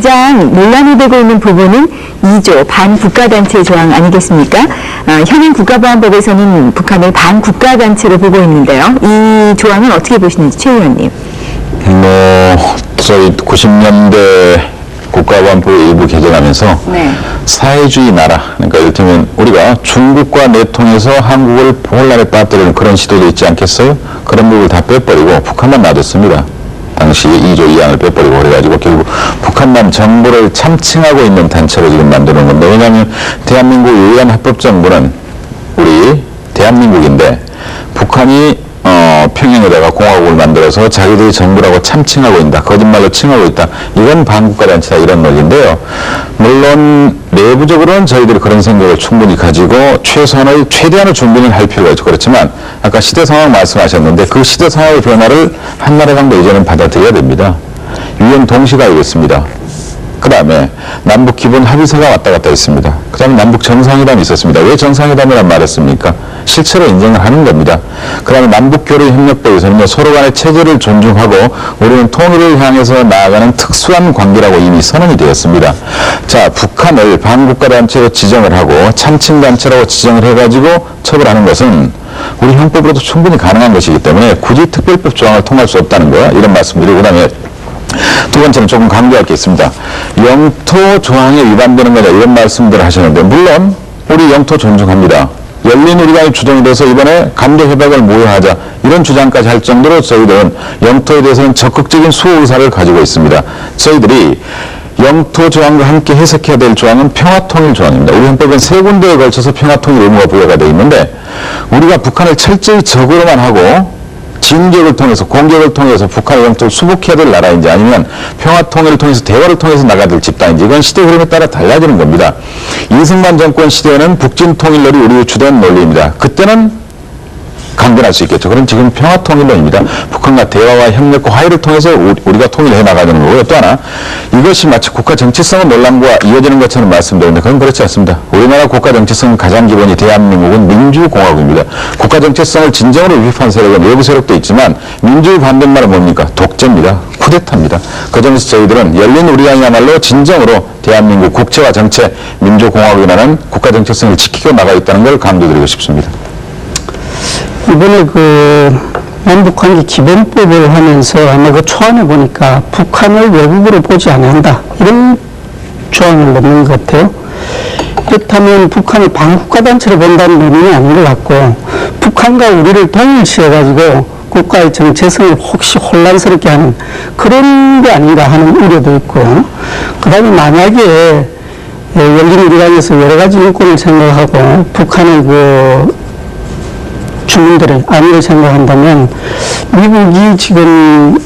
가장 논란이 되고 있는 부분은 2조 반국가단체 조항 아니겠습니까? 현행 국가보안법에서는 북한을 반국가단체로 보고 있는데요. 이 조항은 어떻게 보시는지 최 의원님. 저희 90년대 국가보안법을 일부 개정하면서 사회주의 나라, 그러니까 이를테면 우리가 중국과 내통해서 한국을 혼란에 빠뜨리는 그런 시도도 있지 않겠어요? 그런 부분을 다 빼버리고 북한만 놔뒀습니다. 당시 2조 2항을 빼버리고 그래가지고 결국 북한만 정부를 참칭하고 있는 단체로 지금 만드는 건데, 왜냐하면 대한민국 유일한 합법정부는 우리 대한민국인데 북한이 평양에다가 공화국을 만들어서 자기들이 정부라고 참칭하고 있다, 거짓말로 칭하고 있다, 이건 반국가단체다, 이런 논리인데요. 물론 내부적으로는 저희들이 그런 생각을 충분히 가지고 최대한의 준비는 할 필요가 있죠. 그렇지만 아까 시대 상황 말씀하셨는데 그 시대 상황의 변화를 한나라당도 이제는 받아들여야 됩니다. 유엔 동시가 있습니다. 그 다음에 남북 기본 합의서가 왔다 갔다 있습니다. 그 다음에 남북 정상회담이 있었습니다. 왜 정상회담이란 말을 했습니까? 실체로 인정을 하는 겁니다. 그 다음에 남북교류협력법에서는 서로 간의 체제를 존중하고 우리는 통일을 향해서 나아가는 특수한 관계라고 이미 선언이 되었습니다. 자, 북한을 반국가단체로 지정을 하고 참칭단체라고 지정을 해가지고 처벌하는 것은 우리 형법으로도 충분히 가능한 것이기 때문에 굳이 특별법 조항을 통할 수 없다는 거, 이런 말씀드리고, 그 다음에 두 번째는 조금 강조할 게 있습니다. 영토 조항에 위반되는 거냐, 이런 말씀들을 하셨는데, 물론 우리 영토 존중합니다. 열린 우리당이 주동이 돼서 이번에 감도협약을 무효하자, 이런 주장까지 할 정도로 저희들은 영토에 대해서는 적극적인 수호 의사를 가지고 있습니다. 저희들이 영토 조항과 함께 해석해야 될 조항은 평화통일 조항입니다. 우리 헌법은 세 군데에 걸쳐서 평화통일 의무가 부여가 되어 있는데, 우리가 북한을 철저히 적으로만 하고 진격을 통해서, 공격을 통해서 북한의 영토를 수복해야 될 나라인지, 아니면 평화통일을 통해서 대화를 통해서 나가야 될 집단인지, 이건 시대 흐름에 따라 달라지는 겁니다. 이승만 정권 시대에는 북진통일론이 우리의 주된 논리입니다. 그때는 강변할 수 있겠죠. 그럼 지금 평화통일론입니다. 북한과 대화와 협력과 화해를 통해서 우리가 통일해 나가는 거고요. 또 하나, 이것이 마치 국가 정체성의 논란과 이어지는 것처럼 말씀드렸는데 그건 그렇지 않습니다. 우리나라 국가 정체성 가장 기본이 대한민국은 민주공화국입니다. 국가 정체성을 진정으로 위협한 세력은 외부 세력도 있지만 민주의 반대말은 뭡니까? 독재입니다. 쿠데타입니다. 그 점에서 저희들은 열린 우리당이야말로 진정으로 대한민국 국채와 정체, 민주공화국이라는 국가 정체성을 지키고 나가 있다는 걸 강조드리고 싶습니다. 이번에 남북관계 기본법을 하면서 아마 그 초안에 보니까 북한을 외국으로 보지 않는다, 이런 조항을 넣는 것 같아요. 그렇다면 북한을 반국가단체로 본다는 의미는 아닌 것 같고, 북한과 우리를 동일시해가지고 국가의 정체성을 혹시 혼란스럽게 하는 그런 게 아닌가 하는 우려도 있고, 그 다음에 만약에 열린 우리당에서 여러 가지 인권을 생각하고 북한의 주민들의 안위를 생각한다면 미국이 지금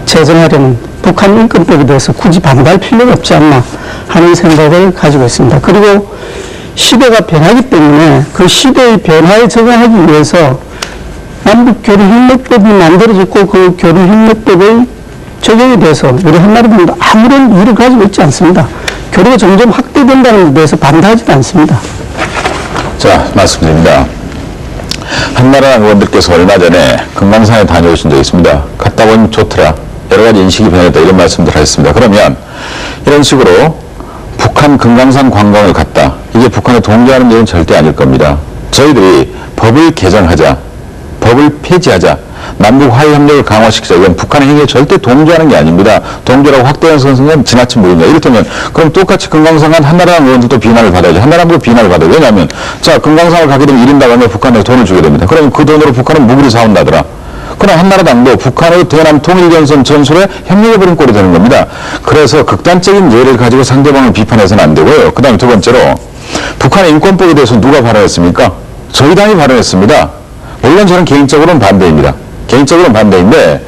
제정하려는 북한 인권법에 대해서 굳이 반대할 필요가 없지 않나 하는 생각을 가지고 있습니다. 그리고 시대가 변하기 때문에 그 시대의 변화에 적응하기 위해서 남북교류협력법이 만들어졌고, 그 교류협력법의 적용에 대해서 우리 한나라당도 아무런 이유를 가지고 있지 않습니다. 교류가 점점 확대된다는 데 대해서 반대하지도 않습니다. 자, 말씀드립니다. 한나라당 의원들께서 얼마 전에 금강산에 다녀오신 적이 있습니다. 갔다 보면 좋더라, 여러 가지 인식이 변했다, 이런 말씀들 하셨습니다. 그러면 이런 식으로 북한 금강산 관광을 갔다, 이게 북한을 동조하는 일은 절대 아닐 겁니다. 저희들이 법을 개정하자, 법을 폐지하자, 남북 화해 협력을 강화시키자, 이건 북한의 행위에 절대 동조하는 게 아닙니다. 동조라고 확대하는 것은 지나친 무리입니다. 이렇다면 그럼 똑같이 금강산 간 한나라당 의원들도 비난을 받아야죠. 한나라당도 비난을 받아요. 왜냐하면 자, 금강산을 가게 되면 1인당 얼마 북한에 돈을 주게 됩니다. 그럼 그 돈으로 북한은 무기를 사온다더라. 그럼 한나라당도 북한의 대남 통일전선 전술에 협력해버린 꼴이 되는 겁니다. 그래서 극단적인 예를 가지고 상대방을 비판해서는 안 되고요. 그 다음에 두 번째로, 북한의 인권법에 대해서 누가 발언했습니까? 저희 당이 발언했습니다. 물론 저는 개인적으로는 반대입니다. 개인적으로는 반대인데,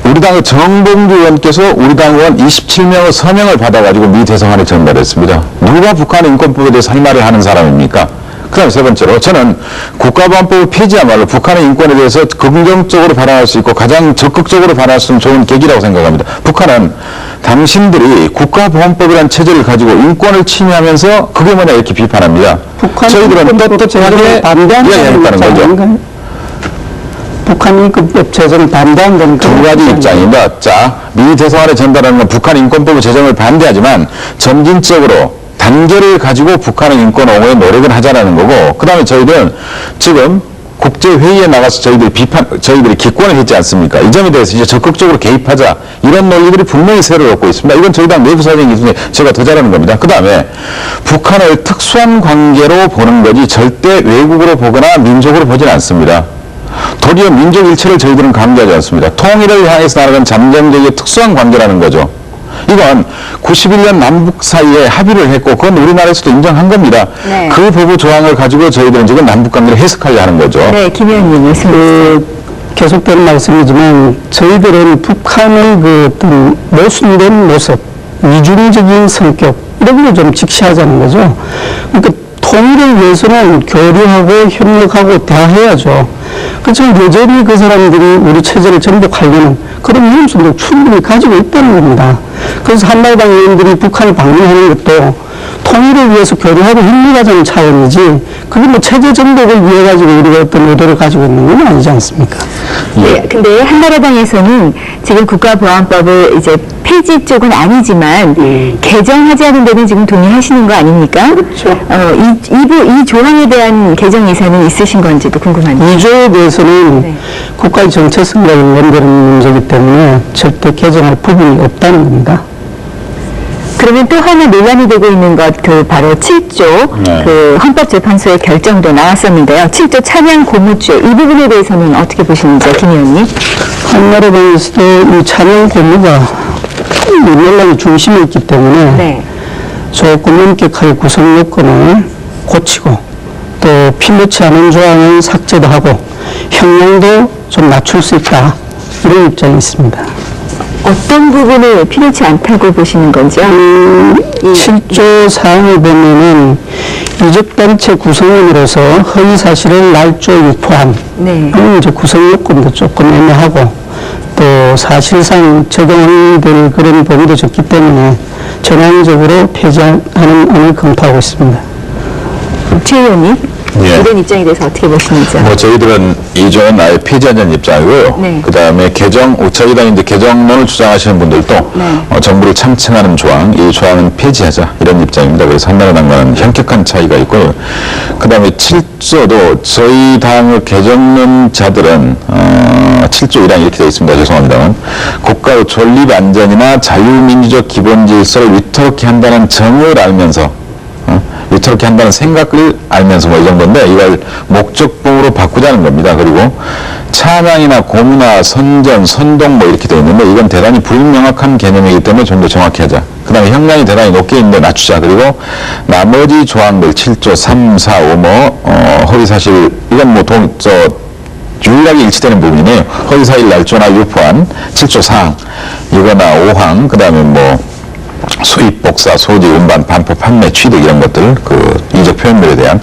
우리 당의 정봉주 의원께서 우리 당 의원 27명의 서명을 받아가지고 미 대사관에 전달했습니다. 누가 북한의 인권법에 대해서 할 말을 하는 사람입니까? 그 다음에 세 번째로, 저는 국가보안법을 폐지하말로 북한의 인권에 대해서 긍정적으로 발언할 수 있고 가장 적극적으로 발언할 수 있는 좋은 계기라고 생각합니다. 북한은 당신들이 국가보안법이라는 체제를 가지고 인권을 침해하면서 그게 뭐냐 이렇게 비판합니다. 저희들은 떳떳하게 이야기했다는 거죠. 북한인권법 제정을 반대한다는 두 가지 입장입니다. 자, 미 대사관에 전달하는 건 북한 인권법 제정을 반대하지만 점진적으로 단계를 가지고 북한의 인권 옹호에 노력을 하자라는 거고, 그 다음에 저희들은 지금 국제회의에 나가서 저희들이 기권을 했지 않습니까? 이 점에 대해서 이제 적극적으로 개입하자. 이런 논리들이 분명히 세를 얻고 있습니다. 이건 저희 당 내부 사정이 있으니 제가 더 잘하는 겁니다. 그 다음에 북한을 특수한 관계로 보는 거지 절대 외국으로 보거나 민족으로 보지는 않습니다. 도리어 민족 일체를 저희들은 강조하지 않습니다. 통일을 향해서 나아가는 잠정적인 특수한 관계라는 거죠. 이건 91년 남북 사이에 합의를 했고 그건 우리나라에서도 인정한 겁니다. 네. 그 부부 조항을 가지고 저희들은 지금 남북 관계를 해석하려 하는 거죠. 네, 김 의원님 말씀. 계속되는 말씀이지만 저희들은 북한의 그 어떤 모순된 모습, 이중적인 성격 이런 걸 좀 직시하자는 거죠. 그러니까 통일을 위해서는 교류하고 협력하고 대화해야죠. 그렇지만 여전히 그 사람들이 우리 체제를 전복하려는 그런 위험성도 충분히 가지고 있다는 겁니다. 그래서 한나라당 의원들이 북한을 방문하는 것도 통일을 위해서 교류하고 협력하자는 차원이지 그게 뭐 체제 전복을 위해 가지고 우리가 어떤 의도를 가지고 있는 건 아니지 않습니까? 네, 근데 한나라당에서는 지금 국가보안법을 이제 폐지 쪽은 아니지만 개정하지 않은 데는 지금 동의하시는 거 아닙니까? 그렇죠. 이 조항에 대한 개정 예산은 있으신 건지도 궁금합니다. 이 조에 대해서는 네. 국가의 정체성과 연관되는 문제이기 때문에 절대 개정할 부분이 없다는 겁니다. 그러면 또 하나 논란이 되고 있는 것, 그 바로 7조, 네. 그 헌법재판소의 결정도 나왔었는데요. 7조 찬양 고무죄, 이 부분에 대해서는 어떻게 보시는지요, 김 의원님? 한나라당에서도 이 찬양 고무가 논란의 중심에 있기 때문에 네. 조금 엄격하게 구성 요건을 고치고 또 필요치 않은 조항은 삭제도 하고 형량도 좀 낮출 수 있다. 이런 입장이 있습니다. 어떤 부분을 필요치 않다고 보시는 건지요? 7조 사항을 보면은 이적단체 구성원으로서 허위사실을 날조 유포한 네. 이제 구성 요건도 조금 애매하고 또 사실상 적용될 그런 범위도 적기 때문에 전향적으로 폐지하는 안을 검토하고 있습니다. 최 의원님, 예. 이런 입장에 대해서 어떻게 보시는지요? 뭐 저희들은 이 조는 아예 폐지하자는 입장이고요. 네. 그 다음에 저희 당 이제 개정론을 주장하시는 분들도 네. 정부를 참칭하는 조항, 이 조항은 폐지하자 이런 입장입니다. 그래서 한나라당과는 현격한 차이가 있고요. 그 다음에 7조도 저희 당의 개정론자들은 7조 1항 이렇게 되어 있습니다. 죄송합니다만 국가의 존립 안전이나 자유민주적 기본 질서를 위태롭게 한다는 정을 알면서 위태롭게 한다는 생각을 알면서 뭐 이 정도인데 이걸 목적봉으로 바꾸자는 겁니다. 그리고 찬양이나 고무나 선전, 선동 뭐 이렇게 되어 있는데 이건 대단히 불명확한 개념이기 때문에 좀 더 정확히 하자. 그 다음에 형량이 대단히 높게 있는데 낮추자. 그리고 나머지 조항들 7조 3, 4, 5 허위사실 이건 뭐 유일하게 일치되는 부분이네요. 허위사실 날조나 유포한 7조 4항 이거나 5항 그 다음에 뭐 수입, 복사, 소지, 운반, 반포, 판매, 취득 이런 것들, 그 이적 표현물에 대한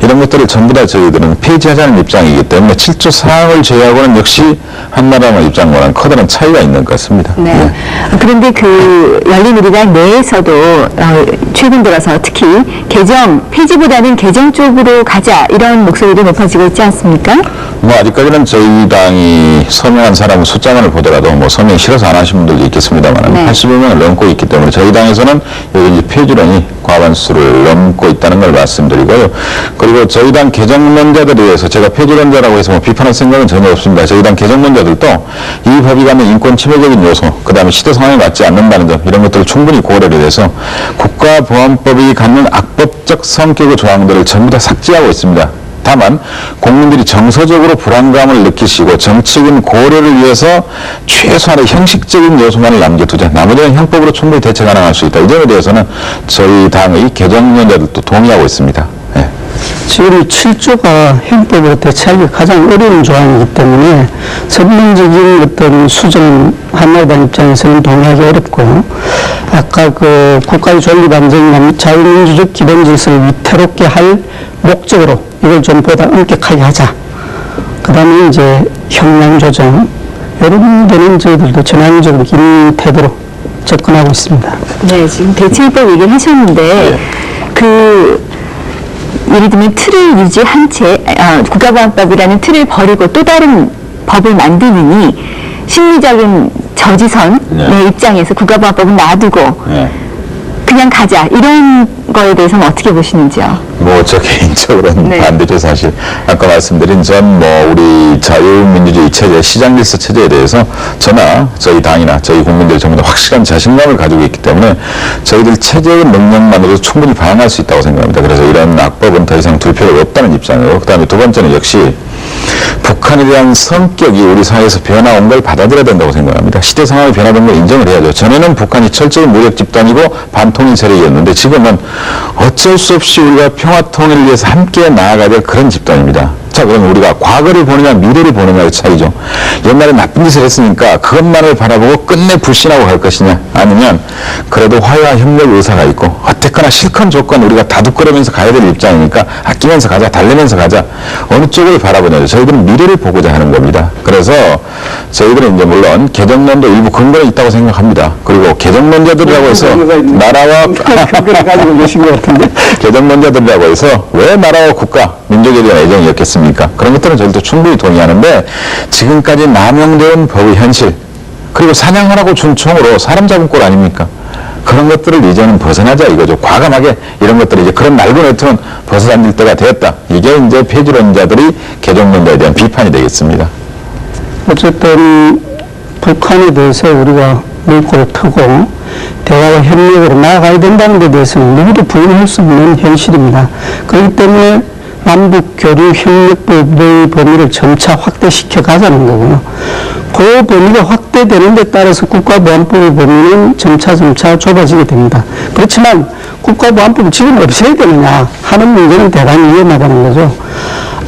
이런 것들을 전부 다 저희들은 폐지하자는 입장이기 때문에 7조 사항을 제외하고는 역시 한나라당 입장과는 커다란 차이가 있는 것 같습니다. 네. 네. 그런데 그 열린우리당 내에서도 최근 들어서 특히 개정, 폐지보다는 개정 쪽으로 가자 이런 목소리도 높아지고 있지 않습니까? 뭐 아직까지는 저희 당이 서명한 사람 숫자만을 보더라도 뭐 서명 싫어서 안 하신 분들도 있겠습니다만 네. 80여명을 넘고 있기 때문에 저희 당에서는 여기 이제 폐지론이 과반수를 넘고 있다는 걸 말씀드리고요. 그리고 저희 당 개정론자들에 의해서 제가 폐지론자라고 해서 뭐 비판할 생각은 전혀 없습니다. 저희 당 개정론자들도 이 법이 갖는 인권 침해적인 요소, 그 다음에 시대 상황에 맞지 않는다는 점 이런 것들을 충분히 고려를 해서 국가보안법이 갖는 악법적 성격의 조항들을 전부 다 삭제하고 있습니다. 다만 국민들이 정서적으로 불안감을 느끼시고 정치적인 고려를 위해서 최소한의 형식적인 요소만을 남겨두자. 나머지는 형법으로 충분히 대처 가능할 수 있다. 이 점에 대해서는 저희 당의 개정론자들도 동의하고 있습니다. 네. 지금 7조가 형법으로 대체하기 가장 어려운 조항이기 때문에 전문적인 어떤 수정 한나라당 입장에서는 동의하기 어렵고 아까 그 국가의 존립 안전이나 자유민주적 기본 질서를 위태롭게 할 목적으로 이걸 좀 보다 엄격하게 하자. 그 다음에 이제 형량 조정 이런 데는 저희들도 전향적으로 긴 태도로 접근하고 있습니다. 네, 지금 대체법 얘기를 하셨는데 예를 들면 틀을 유지한 채 국가보안법이라는 틀을 버리고 또 다른 법을 만드느니 심리적인 저지선의 네. 입장에서 국가보안법은 놔두고 네. 그냥 가자 이런 거에 대해서는 어떻게 보시는지요? 뭐 저 개인적으로는 네. 반대죠. 사실 아까 말씀드린 전 뭐 우리 자유민주주의 체제, 시장 질서 체제에 대해서 저나 저희 당이나 저희 국민들 전부 다 확실한 자신감을 가지고 있기 때문에 저희들 체제의 능력만으로도 충분히 방어할 수 있다고 생각합니다. 그래서 이런 악법은 더 이상 둘 필요가 없다는 입장이고, 그다음에 두 번째는 역시 북한에 대한 성격이 우리 사회에서 변화온 걸 받아들여야 된다고 생각합니다. 시대 상황이 변화된 걸 인정을 해야죠. 전에는 북한이 철저히 무력 집단이고 반통일 세력이었는데 지금은 어쩔 수 없이 우리가 평화 통일을 위해서 함께 나아가야 될 그런 집단입니다. 자, 그러면 우리가 과거를 보느냐 미래를 보느냐의 차이죠. 옛날에 나쁜 짓을 했으니까 그것만을 바라보고 끝내 불신하고 갈 것이냐, 아니면 그래도 화해와 협력 의사가 있고 어쨌거나 실컷 조건 우리가 다독거리면서 가야 될 입장이니까 아끼면서 가자, 달래면서 가자, 어느 쪽을 바라보냐죠. 저희들은 미래를 보고자 하는 겁니다. 그래서 저희들은 이제 물론 개정론도 일부 근거는 있다고 생각합니다. 그리고 개정론자들이라고 해서 나라와 근거를 가지고 계신 것 같은데. 개정론자들이라고 해서 왜 나라와 국가, 민족에 대한 애정이었겠습니까? 그런 것들은 저희도 충분히 동의하는데, 지금까지 남용되어 법의 현실, 그리고 사냥하라고 준 총으로 사람 잡은 꼴 아닙니까? 그런 것들을 이제는 벗어나자 이거죠. 과감하게 이런 것들이 이제 그런 낡은 외투는 벗어던질 때가 되었다. 이게 이제 폐지론자들이 개정론자에 대한 비판이 되겠습니다. 어쨌든 북한에 대해서 우리가 물꼬를 트고 대화와 협력으로 나아가야 된다는 데 대해서는 누구도 부인할 수 없는 현실입니다. 그렇기 때문에 남북 교류 협력법의 범위를 점차 확대시켜 가자는 거고요. 그 범위가 확대되는 데 따라서 국가보안법의 범위는 점차 좁아지게 됩니다. 그렇지만 국가보안법을 지금 없애야 되느냐 하는 문제는 대단히 위험하다는 거죠.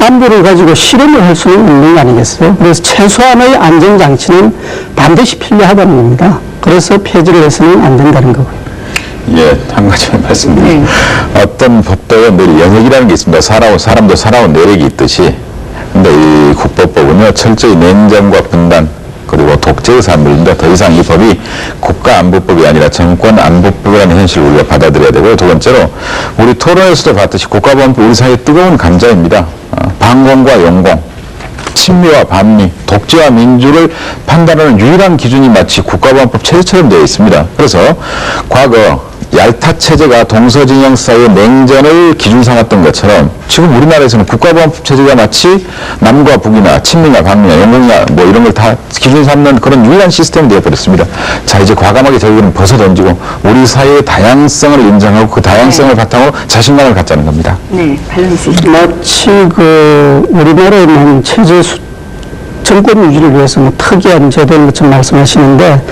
안보를 가지고 실험을 할 수는 없는 거 아니겠어요? 그래서 최소한의 안전장치는 반드시 필요하다는 겁니다. 그래서 폐지를 해서는 안 된다는 거고요. 예, 한 가지만 말씀드리면, 어떤 법도에 늘 연역이라는 게 있습니다. 사람도 살아온 내력이 있듯이. 근데 이 국법법은요, 철저히 냉전과 분단, 그리고 독재의 산물인데, 더 이상 이 법이 국가안보법이 아니라 정권안보법이라는 현실을 우리가 받아들여야 되고요. 두 번째로, 우리 토론에서도 봤듯이 국가보안법 우리 사회의 뜨거운 감자입니다. 반공과 영공, 친미와 반미, 독재와 민주를 판단하는 유일한 기준이 마치 국가보안법 체제처럼 되어 있습니다. 그래서 과거 얄타 체제가 동서진영 사이의 냉전을 기준 삼았던 것처럼 지금 우리나라에서는 국가보안법 체제가 마치 남과 북이나 친미나 반미나 영공이나 뭐 이런 걸 다 기준 삼는 그런 유일한 시스템이 되어버렸습니다. 자, 이제 과감하게 저희들은 벗어던지고 우리 사회의 다양성을 인정하고 그 다양성을 바탕으로 자신감을 갖자는 겁니다. 네, 밸런스. 마치 우리나라에는 정권 유지를 위해서 특이한 제도인 것처럼 말씀하시는데,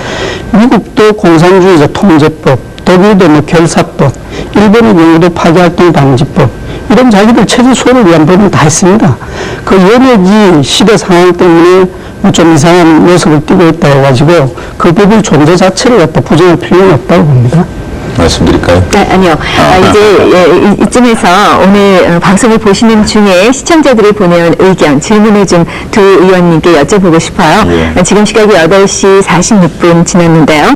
미국도 공산주의자 통제법, 독일도 결사법, 일본의 경우도 파괴활동 방지법, 이런 자기들 체제 수호를 위한 법은 다 있습니다. 그 연역이 시대 상황 때문에 좀 이상한 모습을 띠고 있다 해가지고 그 법의 존재 자체를 갖다 부정할 필요는 없다고 봅니다. 말씀드릴까요? 아니요. 이제 이쯤에서 오늘 방송을 보시는 중에 시청자들이 보내온 의견, 질문을 좀 두 의원님께 여쭤보고 싶어요. 예. 지금 시각이 8시 46분 지났는데요.